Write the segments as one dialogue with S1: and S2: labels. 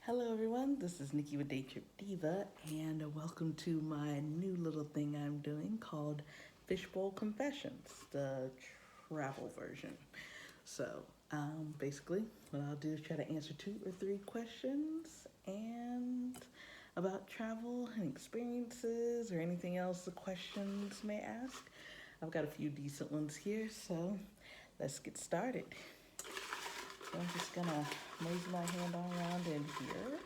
S1: Hello, everyone. This is Nikki with Day Trip Diva, and welcome to my new little thing I'm doing called Fishbowl Confessions, the travel version. So, basically, what I'll do is try to answer two or three questions and about travel and experiences or anything else the questions may ask. I've got a few decent ones here, so let's get started. So I'm just gonna mosey my hand all around in here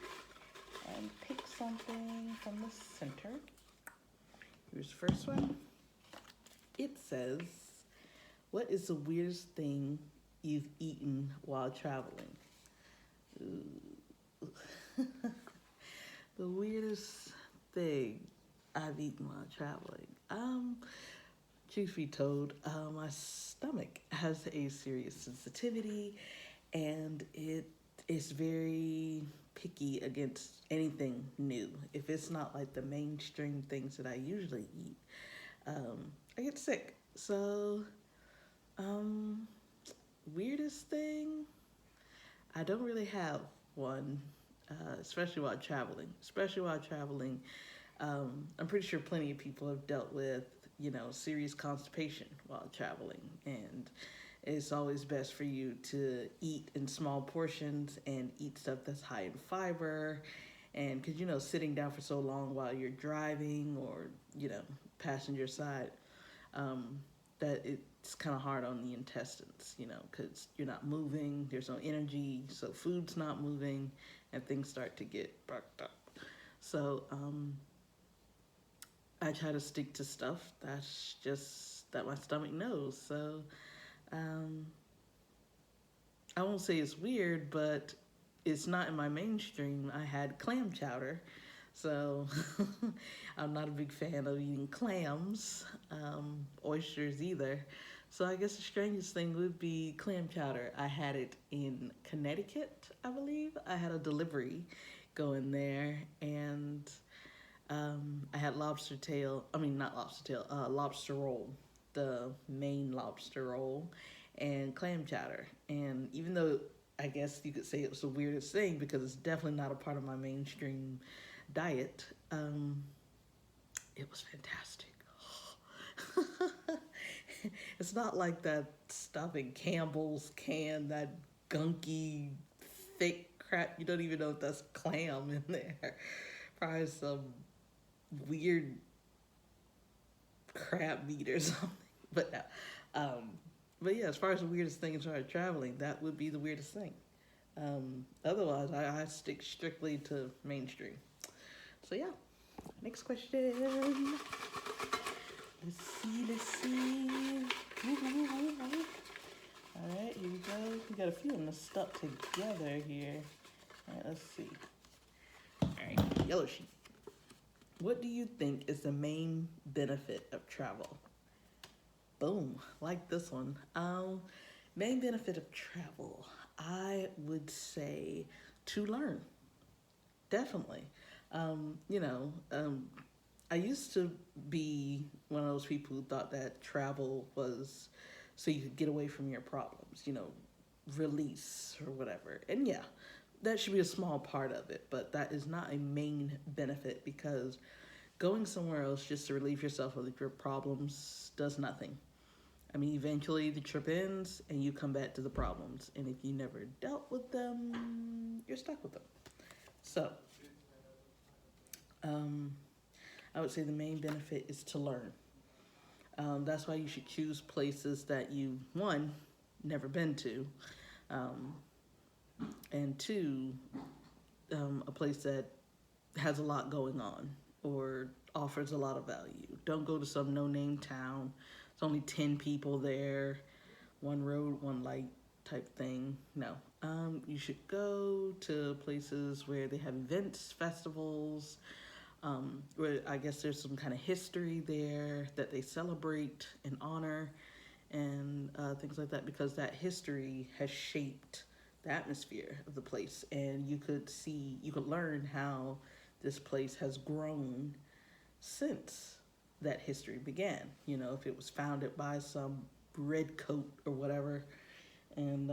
S1: and pick something from the center. Here's the first one. It says, "What is the weirdest thing you've eaten while traveling?" Ooh. The weirdest thing I've eaten while traveling. Truth be told, my stomach has a serious sensitivity, and it is very picky against anything new. If it's not like the mainstream things that I usually eat, I get sick. So, um, weirdest thing, I don't really have one, especially while traveling. Especially while traveling, I'm pretty sure plenty of people have dealt with, serious constipation while traveling, and it's always best for you to eat in small portions and eat stuff that's high in fiber. And because, sitting down for so long while you're driving or, passenger side, um, that it's kind of hard on the intestines, because you're not moving, there's no energy, so food's not moving, and things start to get bucked up. So I try to stick to stuff that's just that my stomach knows. So um, I won't say it's weird, but it's not in my mainstream. I had clam chowder, so I'm not a big fan of eating clams, oysters either. So I guess the strangest thing would be clam chowder. I had it in Connecticut, I believe. I had a delivery going there, and I had lobster tail. I mean, not lobster tail. Lobster roll, the main lobster roll, and clam chowder. And even though I guess you could say it was the weirdest thing because it's definitely not a part of my mainstream diet, it was fantastic. It's not like that stuff in Campbell's can, that gunky, thick crap. You don't even know if that's clam in there. Probably some weird crab meat or something. But but yeah, as far as the weirdest thing as far as traveling, that would be the weirdest thing. Otherwise, I stick strictly to mainstream. So yeah, next question. Let's see. All right, here we go. We got a few of them stuck together here. All right, let's see. All right, yellow sheet. What do you think is the main benefit of travel? Boom, like this one. Main benefit of travel, I would say to learn. Definitely. You know, I used to be one of those people who thought that travel was so you could get away from your problems, release or whatever. And yeah, that should be a small part of it, but that is not a main benefit because going somewhere else just to relieve yourself of your problems does nothing. I mean, eventually the trip ends and you come back to the problems. And if you never dealt with them, you're stuck with them. So, um, I would say the main benefit is to learn. That's why you should choose places that you, one, never been to, um, and two, a place that has a lot going on or offers a lot of value. Don't go to some no name town. It's only 10 people there, one road, one light type thing. No. You should go to places where they have events, festivals, where I guess there's some kind of history there that they celebrate and honor and things like that because that history has shaped the atmosphere of the place and you could learn how this place has grown since that history began. If it was founded by some red coat or whatever, and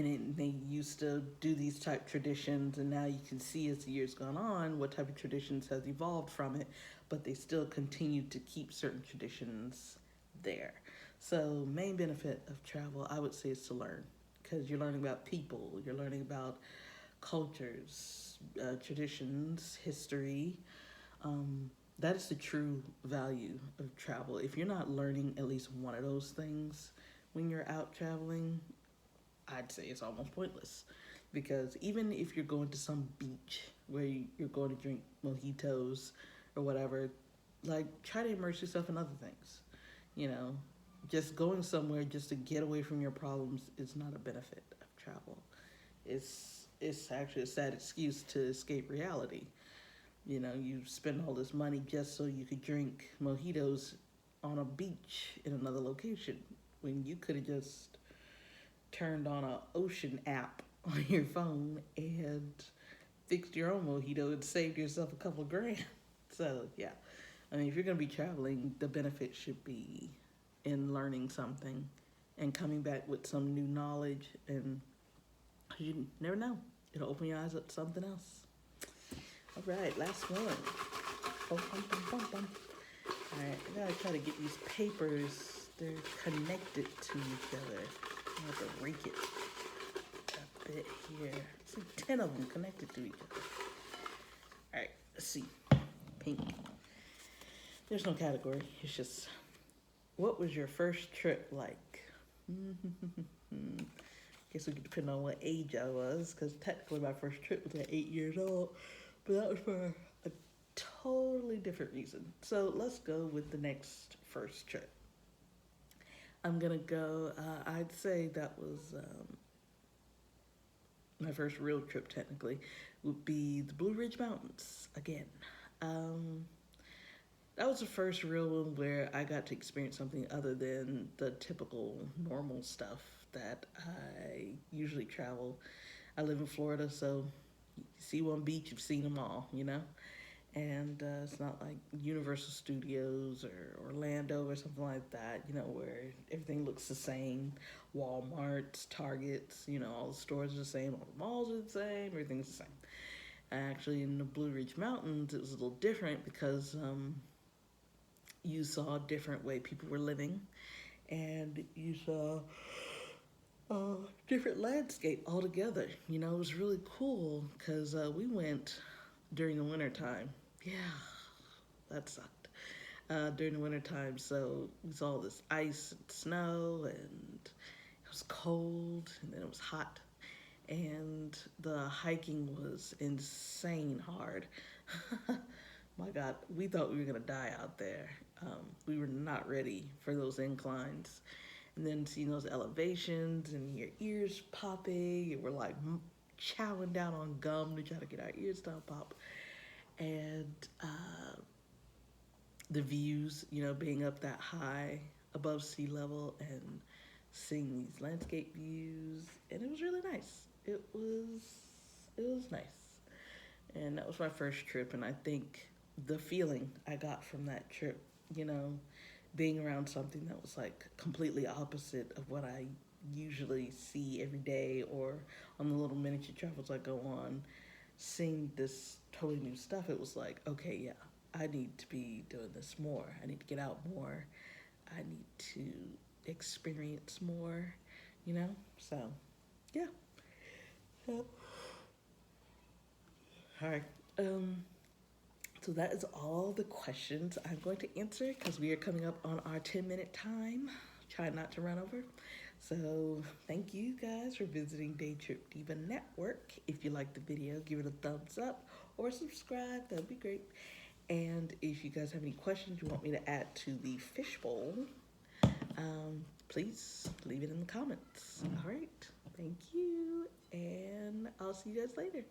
S1: and they used to do these type traditions, and now you can see as the years gone on what type of traditions has evolved from it, but they still continue to keep certain traditions there. So main benefit of travel, I would say, is to learn, because you're learning about people, you're learning about cultures, traditions, history. That is the true value of travel. If you're not learning at least one of those things when you're out traveling, I'd say it's almost pointless. Because even if you're going to some beach where you're going to drink mojitos or whatever, like try to immerse yourself in other things. You know, just going somewhere just to get away from your problems is not a benefit of travel. It's actually a sad excuse to escape reality. You know, you spend all this money just so you could drink mojitos on a beach in another location when you could have just turned on a ocean app on your phone and fixed your own mojito and saved yourself a couple grand. So yeah, I mean, if you're gonna be traveling, the benefit should be in learning something and coming back with some new knowledge, and you never know, it'll open your eyes up to something else. All right, last one. Bum, bum, bum, bum, bum. All right, I gotta try to get these papers. They're connected to each other. I have to rake it a bit here. See, 10 of them connected to each other. All right, let's see. Pink. There's no category. It's just, what was your first trip like? Guess we could depend on what age I was, because technically my first trip was at 8 years old, but that was for a totally different reason. So let's go with the next first trip. I'm gonna go, I'd say that was my first real trip technically, would be the Blue Ridge Mountains again. That was the first real one where I got to experience something other than the typical normal stuff that I usually travel. I live in Florida, so you see one beach, you've seen them all, you know? And it's not like Universal Studios or Orlando or something like that, you know, where everything looks the same. Walmarts, Targets, you know, all the stores are the same, all the malls are the same, everything's the same. Actually, in the Blue Ridge Mountains, it was a little different because you saw a different way people were living, and you saw a different landscape altogether. You know, it was really cool because we went during the winter time. Yeah, that sucked. During the winter time, so we saw this ice and snow, and it was cold, and then it was hot, and the hiking was insane hard. My God, we thought we were gonna die out there. We were not ready for those inclines. And then seeing those elevations and your ears popping, and we're like chowing down on gum to try to get our ears to pop. And the views, you know, being up that high above sea level and seeing these landscape views, and it was really nice. It was nice. And that was my first trip, and I think the feeling I got from that trip, you know, being around something that was like completely opposite of what I usually see every day or on the little miniature travels I go on, seeing this totally new stuff, it was like, okay, yeah, I need to be doing this more. I need to get out more. I need to experience more, you know? So, yeah. So, all right. So that is all the questions I'm going to answer because we are coming up on our 10-minute time. Try not to run over. So thank you guys for visiting Day Trip Diva Network. If you liked the video, give it a thumbs up or subscribe. That'd be great. And if you guys have any questions you want me to add to the Fishbowl, please leave it in the comments. All right. Thank you. And I'll see you guys later.